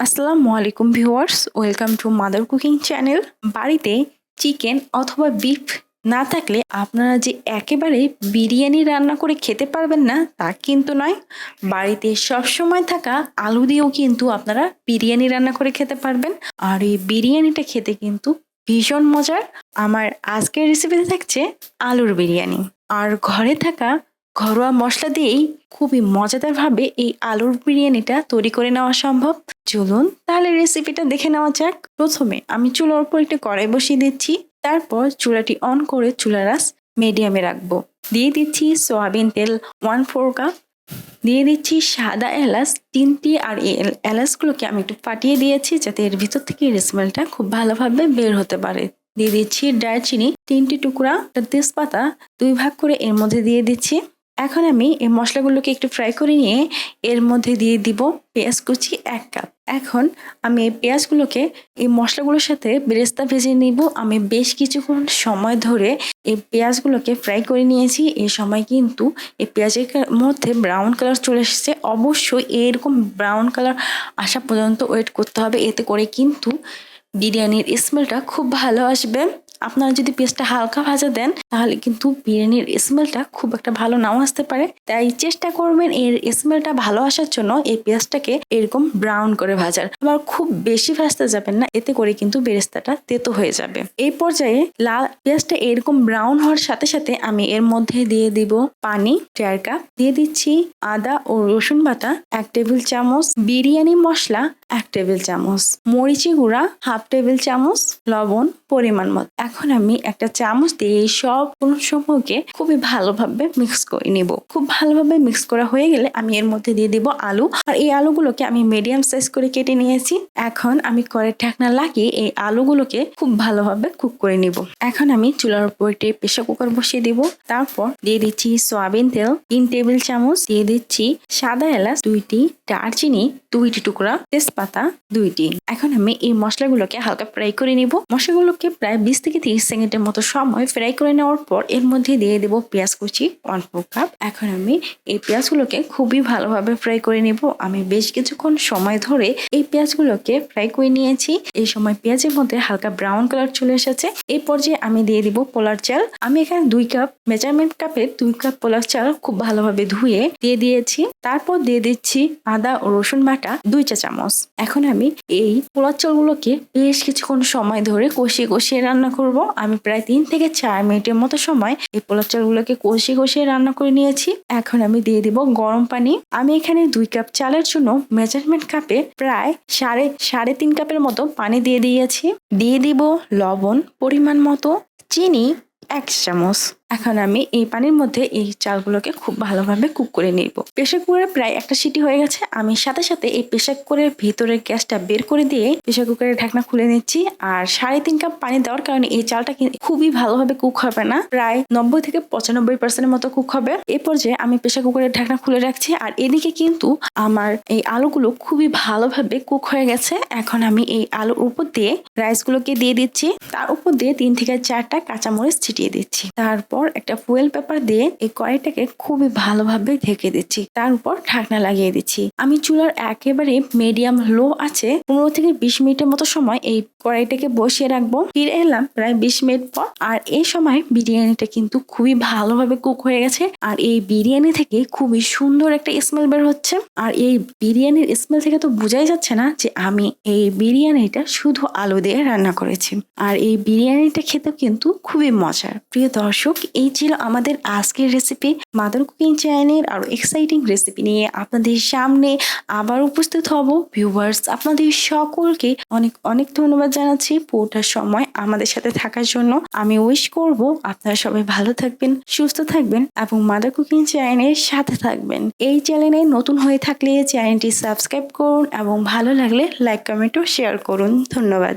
আসসালামু আলাইকুম viewers, welcome to mother cooking channel. বাড়িতে চিকেন অথবা বিফ না থাকলে আপনারা যে একেবারে বিরিয়ানি রান্না করে খেতে পারবেন না তা কিন্তু নয়। বাড়িতে সবসময় থাকা আলু দিয়েও কিন্তু আপনারা বিরিয়ানি রান্না করে খেতে পারবেন। আর এই বিরিয়ানিটা খেতে কিন্তু ভীষণ মজার। আমার আজকের রেসিপিতে থাকছে আলুর বিরিয়ানি। আর ঘরে থাকা ঘরোয়া মশলা দিয়েই খুবই মজাদারভাবে এই আলুর বিরিয়ানিটা তৈরি করে নেওয়া সম্ভব। চলুন তাহলে রেসিপিটা দেখে নেওয়া যাক। প্রথমে আমি চুলার উপর একটা কড়াই বসিয়ে দিচ্ছি। তারপর চুলাটি অন করে চুলার আঁচ মিডিয়ামে রাখবো। দিয়ে দিচ্ছি সয়াবিন তেল 1/4 কাপ। দিয়ে দিচ্ছি সাদা এলাচ 3টি। আর এই এলাচগুলোকে আমি একটু ফাটিয়ে দিয়েছি যাতে এর ভিতর থেকে স্মেলটা খুব ভালোভাবে বের হতে পারে। দিয়ে দিচ্ছি দারচিনি 3টি টুকরা, তেজপাতা 2 ভাগ করে এর মধ্যে দিয়ে দিচ্ছি। এখন আমি এই মশলাগুলোকে একটু ফ্রাই করে নিয়ে এর মধ্যে দিয়ে দিব পেঁয়াজ কুচি 1 কাপ। এখন আমি এই পেঁয়াজগুলোকে এই মশলাগুলোর সাথে বেরেস্তা ভেজে নিব। আমি বেশ কিছুক্ষণ সময় ধরে এই পেঁয়াজগুলোকে ফ্রাই করে নিয়েছি। এই সময় কিন্তু এই পেঁয়াজের মধ্যে ব্রাউন কালার চলে এসেছে। অবশ্যই এরকম ব্রাউন কালার আসা পর্যন্ত ওয়েট করতে হবে, এতে করে কিন্তু বিরিয়ানির স্মেলটা খুব ভালো আসবে। আপনারা যদি পেঁয়াজটা হালকা ভাজা দেন তাহলে কিন্তু বিরিয়ানির স্মেলটা খুব একটা ভালো নাও আসতে পারে। তাই চেষ্টা করবেন এর স্মেলটা ভালো আসার জন্য এই পেঁয়াজটাকে এরকম ব্রাউন করে ভাজার। আবার খুব বেশি ভাজতে যাবেন না, এতে করে কিন্তু বেরেস্তাটা তেতো হয়ে যাবে। এই পর্যায়ে লাল পেঁয়াজটা এরকম ব্রাউন হওয়ার সাথে সাথে আমি এর মধ্যে দিয়ে দিব পানি 1.5 কাপ। দিয়ে দিচ্ছি আদা ও রসুন বাটা 1 টেবিল চামচ, বিরিয়ানি মশলা 1 টেবিল চামচ, মরিচি গুঁড়া 1/2 টেবিল চামচ, লবণ পরিমাণ মতো। এখন আমি একটা চামচ দিয়ে এই সব সমূহকে খুবই ভালোভাবে মিক্স করে নিব। খুব ভালোভাবে মিক্স করা হয়ে গেলে আমি এর মধ্যে দিয়ে দিব আলু। আর এই আলুগুলোকে আমি মিডিয়াম সাইজ করে কেটে নিয়েছি। এখন আমি কড়াইয়ের ঢাকনা লাগিয়ে এই আলুগুলোকে খুব ভালোভাবে কুক করে নিব। এখন আমি চুলার উপর একটি প্রেসার কুকার বসিয়ে দিব। তারপর দিয়ে দিচ্ছি সয়াবিন তেল 3 টেবিল চামচ, দিয়ে দিচ্ছি সাদা এলাচ 2টি, দারচিনি 2টি টুকরা, তেজপাতা 2টি। এখন আমি এই মশলাগুলোকে হালকা ফ্রাই করে নিব। মশলাগুলোকে প্রায় 20 থেকে 30 সেকেন্ডের মতো সময় ফ্রাই করে নেওয়ার পর এর মধ্যে দিয়ে দেব পেঁয়াজ কুচি 1/4 কাপ। এখন আমি এই পেঁয়াজগুলোকে খুবই ভালোভাবে ফ্রাই করে নিব। আমি বেশ কিছুক্ষণ সময় ধরে এই পেঁয়াজগুলোকে ফ্রাই করে নিয়েছি। এই সময় পেঁয়াজের মধ্যে হালকা ব্রাউন কালার চলে এসেছে। এই পর্যায়ে আমি দিয়ে দিব পোলার চাল। আমি এখানে 2 কাপ মেজারমেন্ট কাপে 2 কাপ পোলার চাল খুব ভালোভাবে ধুয়ে দিয়ে দিয়েছি। তারপর দিয়ে দিচ্ছি আদা ও রসুন বাটা 2 চা চামচ। এখন আমি এই পোলার চালগুলোকে বেশ কিছুক্ষণ সময় ধরে কষিয়ে কষিয়ে রান্না করব। আমি প্রায় 3 থেকে 4 মিনিটের মতো সময় এই পোলার চালগুলোকে কষিয়ে কষিয়ে রান্না করে নিয়েছি। এখন আমি দিয়ে দিব গরম পানি। আমি এখানে 2 কাপ চালের জন্য মেজারমেন্ট কাপে প্রায় সাড়ে 3 কাপের মতো পানি দিয়ে দিয়েছি। দিয়ে দিব লবণ পরিমাণ মতো, চিনি 1 চামচ। এখন আমি এই পানির মধ্যে এই চালগুলোকে খুব ভালোভাবে কুক করে নিব। প্রেসার কুকারে প্রায় একটা সিটি হয়ে গেছে। আমি সাথে সাথে এই প্রেসার কুকারের ভিতরের গ্যাসটা বের করে দিয়ে প্রেসার কুকারের ঢাকনা খুলে নিচ্ছি। আর 3.5 কাপ পানি দেওয়ার কারণে এই চালটা খুবই ভালোভাবে কুক হবে না, প্রায় 90 থেকে 95% মতো কুক হবে। এই পর্যায়ে আমি প্রেসার কুকারের ঢাকনা খুলে রাখছি। আর এদিকে কিন্তু আমার এই আলুগুলো খুবই ভালোভাবে কুক হয়ে গেছে। এখন আমি এই আলুর উপর দিয়ে রাইসগুলোকে দিয়ে দিচ্ছি। তার উপর দিয়ে 3 থেকে 4টা কাঁচামরিচ ছিটিয়ে দিচ্ছি। তারপর একটা ফুয়েল পেপার দিয়ে এই কড়াইটাকে খুবই ভালোভাবে ঢেকে দিচ্ছি। তার উপর ঢাকনা লাগিয়ে দিচ্ছি। আমি চুলার একেবারে মিডিয়াম লো আছে 15 থেকে 20 মিনিটের মতো সময় এই কড়াইটাকে বসিয়ে রাখবো। ফিরে এলাম প্রায় 20 মিনিট পর। আর এই সময় বিরিয়ানিটা কিন্তু খুবই ভালোভাবে কুক হয়ে গেছে। আর এই বিরিয়ানি থেকে খুবই সুন্দর একটা স্মেল বের হচ্ছে। আর এই বিরিয়ানির স্মেল থেকে তো বোঝাই যাচ্ছে না যে আমি এই বিরিয়ানিটা শুধু আলু দিয়ে রান্না করেছি। আর এই বিরিয়ানিটা খেতে কিন্তু খুবই মজার। প্রিয় দর্শক, এই ছিল আমাদের আজকের রেসিপি। মাদার কুকিং চ্যানেলের আরো এক্সাইটিং রেসিপি নিয়ে আপনাদের সামনে আবার উপস্থিত হব। ভিউয়ার্স, আপনাদের সকলকে অনেক অনেক ধন্যবাদ জানাচ্ছি পুরোটা সময় আমাদের সাথে থাকার জন্য। আমি উইশ করব আপনারা সবাই ভালো থাকবেন, সুস্থ থাকবেন এবং মাদার কুকিং চ্যানেলের সাথে থাকবেন। এই চ্যানেলে নতুন হয়ে থাকলে চ্যানেলটি সাবস্ক্রাইব করুন এবং ভালো লাগলে লাইক, কমেন্ট ও শেয়ার করুন। ধন্যবাদ।